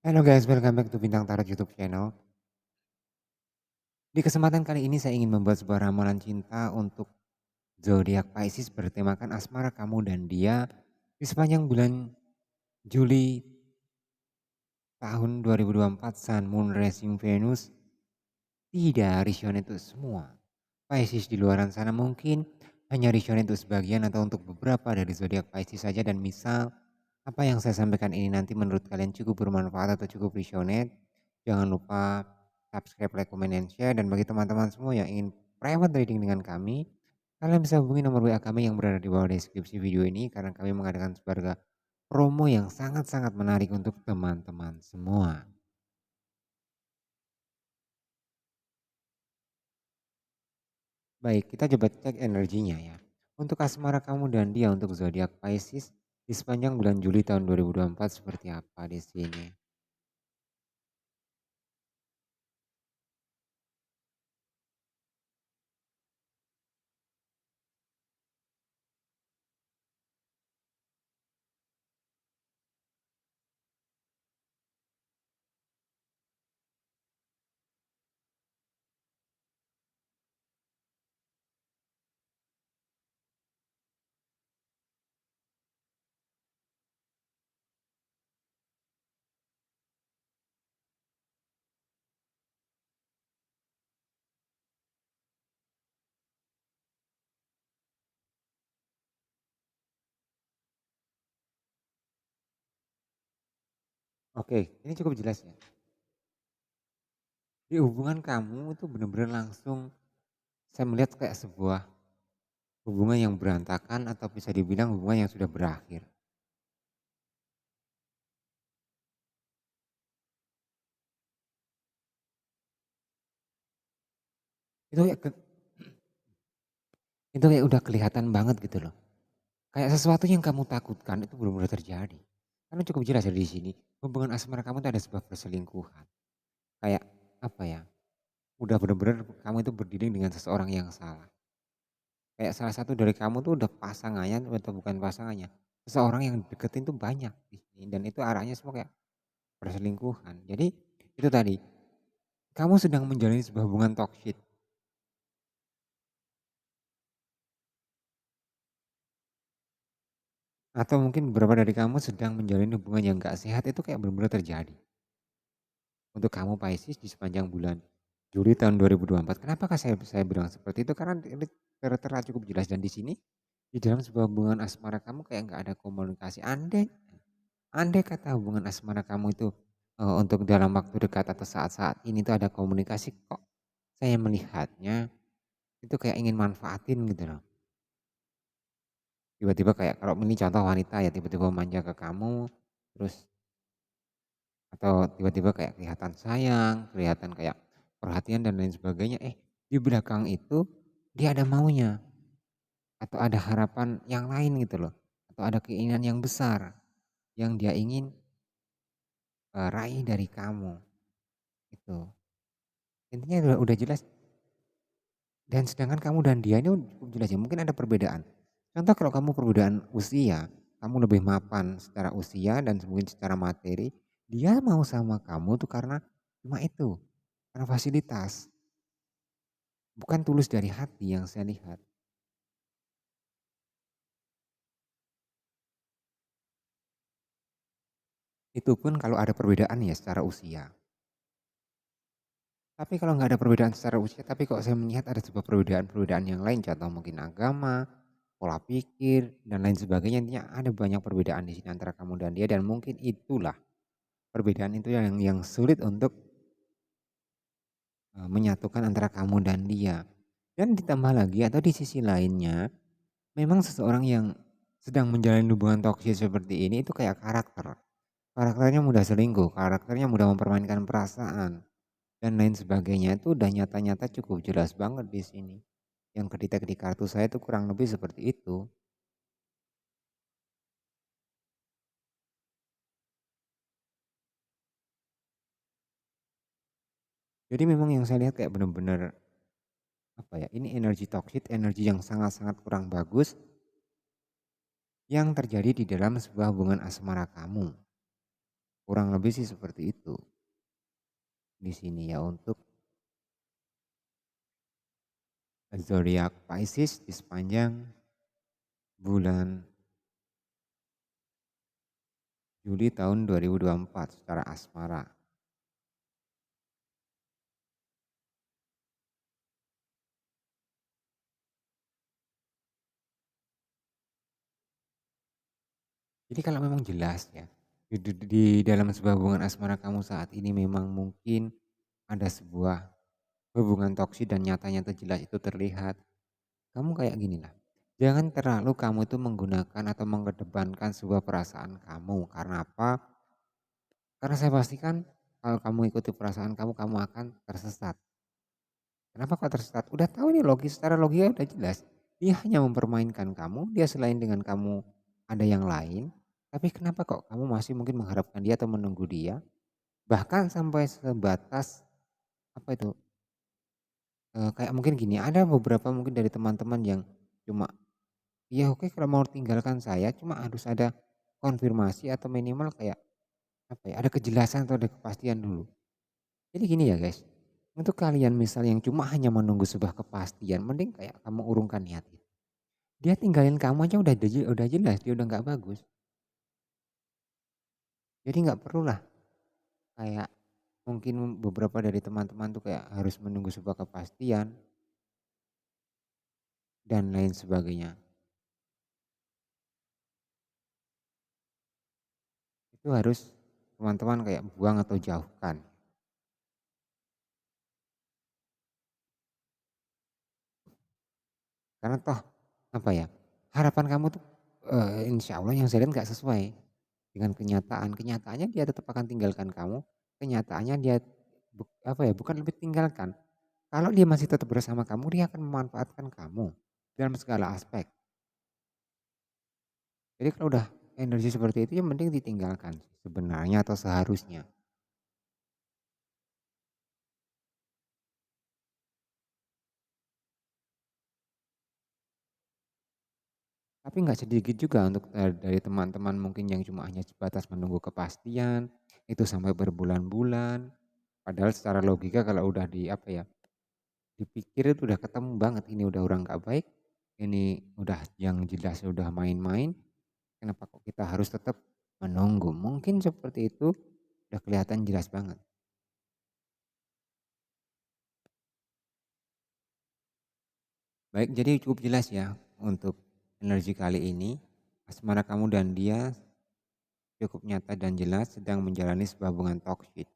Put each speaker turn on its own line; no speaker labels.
Halo guys, welcome back to Bintang Tarot YouTube channel. Di kesempatan kali ini saya ingin membuat sebuah ramalan cinta untuk zodiak Pisces bertemakan asmara kamu dan dia di sepanjang bulan Juli tahun 2024. Sun, Moon, Rising, Venus tidak resonate untuk semua. Pisces di luaran sana mungkin hanya resonate untuk sebagian atau untuk beberapa dari zodiak Pisces saja, dan misal apa yang saya sampaikan ini nanti menurut kalian cukup bermanfaat atau cukup resonate, jangan lupa subscribe, like, comment, and share. Dan bagi teman-teman semua yang ingin private reading dengan kami, kalian bisa hubungi nomor WA kami yang berada di bawah deskripsi video ini karena kami mengadakan sebuah promo yang sangat-sangat menarik untuk teman-teman semua. Baik, kita coba cek energinya ya. Untuk asmara kamu dan dia untuk zodiak Pisces di sepanjang bulan Juli tahun 2024 seperti apa di sini? Oke, ini cukup jelas ya. Di hubungan kamu itu benar-benar langsung saya melihat kayak sebuah hubungan yang berantakan atau bisa dibilang hubungan yang sudah berakhir. Itu kayak itu kayak udah kelihatan banget gitu loh. Kayak sesuatu yang kamu takutkan itu benar-benar terjadi. Karena cukup jelas dari di sini, hubungan asmara kamu itu ada sebuah perselingkuhan. Kayak apa ya? Udah bener-bener kamu itu berdiri dengan seseorang yang salah. Kayak salah satu dari kamu tuh udah pasangannya atau bukan pasangannya, seseorang yang deketin tuh banyak di sini, dan itu arahnya semua kayak perselingkuhan. Jadi itu tadi, kamu sedang menjalani sebuah hubungan toksik atau mungkin beberapa dari kamu sedang menjalani hubungan yang gak sehat, itu kayak benar-benar terjadi. Untuk kamu Pisces di sepanjang bulan Juli tahun 2024. Kenapakah saya bilang seperti itu? Karena ini tertera cukup jelas, dan di sini di dalam sebuah hubungan asmara kamu kayak nggak ada komunikasi. Andai kata hubungan asmara kamu itu untuk dalam waktu dekat atau saat-saat ini tuh ada komunikasi, kok saya melihatnya itu kayak ingin manfaatin gitu loh. Tiba-tiba kayak kalau ini contoh wanita ya, tiba-tiba manja ke kamu, terus atau tiba-tiba kayak kelihatan sayang, kelihatan kayak perhatian dan lain sebagainya. Di belakang itu dia ada maunya atau ada harapan yang lain gitu loh. Atau ada keinginan yang besar yang dia ingin raih dari kamu itu. Intinya udah jelas, dan sedangkan kamu dan dia ini cukup jelas ya, mungkin ada perbedaan. Contoh kalau kamu perbedaan usia, kamu lebih mapan secara usia dan mungkin secara materi, dia mau sama kamu tuh karena cuma itu, karena fasilitas, bukan tulus dari hati yang saya lihat. Itu pun kalau ada perbedaan ya secara usia. Tapi kalau nggak ada perbedaan secara usia, tapi kok saya melihat ada sebuah perbedaan-perbedaan yang lain, contoh mungkin agama, pola pikir, dan lain sebagainya. Intinya ada banyak perbedaan di sini antara kamu dan dia, dan mungkin itulah perbedaan itu yang sulit untuk menyatukan antara kamu dan dia. Dan ditambah lagi atau di sisi lainnya, memang seseorang yang sedang menjalani hubungan toksik seperti ini itu kayak karakter. Karakternya mudah selingkuh, karakternya mudah mempermainkan perasaan, dan lain sebagainya. Itu udah nyata-nyata cukup jelas banget di sini. Yang ketika di kartu saya itu kurang lebih seperti itu. Jadi memang yang saya lihat kayak bener-bener apa ya, ini energi toksik, energi yang sangat-sangat kurang bagus yang terjadi di dalam sebuah hubungan asmara kamu. Kurang lebih sih seperti itu di sini ya untuk zodiak Pisces di sepanjang bulan Juli tahun 2024 secara asmara. Jadi kalau memang jelas ya, di dalam sebuah hubungan asmara kamu saat ini memang mungkin ada sebuah hubungan toksik dan nyatanya itu jelas itu terlihat. Kamu kayak gini lah, jangan terlalu kamu itu menggunakan atau mengedepankan sebuah perasaan kamu. Karena apa? Karena saya pastikan kalau kamu ikuti perasaan kamu, kamu akan tersesat. Kenapa kok tersesat? Udah tahu nih logis, secara logika udah jelas. Dia hanya mempermainkan kamu, dia selain dengan kamu ada yang lain. Tapi kenapa kok kamu masih mungkin mengharapkan dia atau menunggu dia? Bahkan sampai sebatas apa itu? Kayak mungkin gini, ada beberapa mungkin dari teman-teman yang cuma, ya oke kalau mau tinggalkan saya cuma harus ada konfirmasi atau minimal kayak apa ya, ada kejelasan atau ada kepastian dulu. Jadi gini ya guys, untuk kalian misal yang cuma hanya menunggu sebuah kepastian, mending kayak kamu urungkan niat itu. Dia tinggalin kamu aja udah jelas dia udah nggak bagus. Jadi nggak perlulah kayak mungkin beberapa dari teman-teman tuh kayak harus menunggu sebuah kepastian dan lain sebagainya. Itu harus teman-teman kayak buang atau jauhkan. Karena toh apa ya, harapan kamu tuh insya Allah yang saya lihat nggak sesuai dengan kenyataan. Kenyataannya dia tetap akan tinggalkan kamu. Kenyataannya dia apa ya, bukan lebih tinggalkan. Kalau dia masih tetap bersama kamu, dia akan memanfaatkan kamu dalam segala aspek. Jadi kalau udah energi seperti itu, ya mending ditinggalkan sebenarnya atau seharusnya. Tapi nggak sedikit juga untuk dari teman-teman mungkin yang cuma hanya sebatas menunggu kepastian, itu sampai berbulan-bulan. Padahal secara logika kalau udah di apa ya, dipikir itu udah ketemu banget ini udah orang nggak baik, ini udah yang jelas udah main-main, kenapa kok kita harus tetap menunggu? Mungkin seperti itu udah kelihatan jelas banget. Baik, jadi cukup jelas ya untuk energi kali ini. Asmara kamu dan dia cukup nyata dan jelas sedang menjalani sebuah hubungan toksik.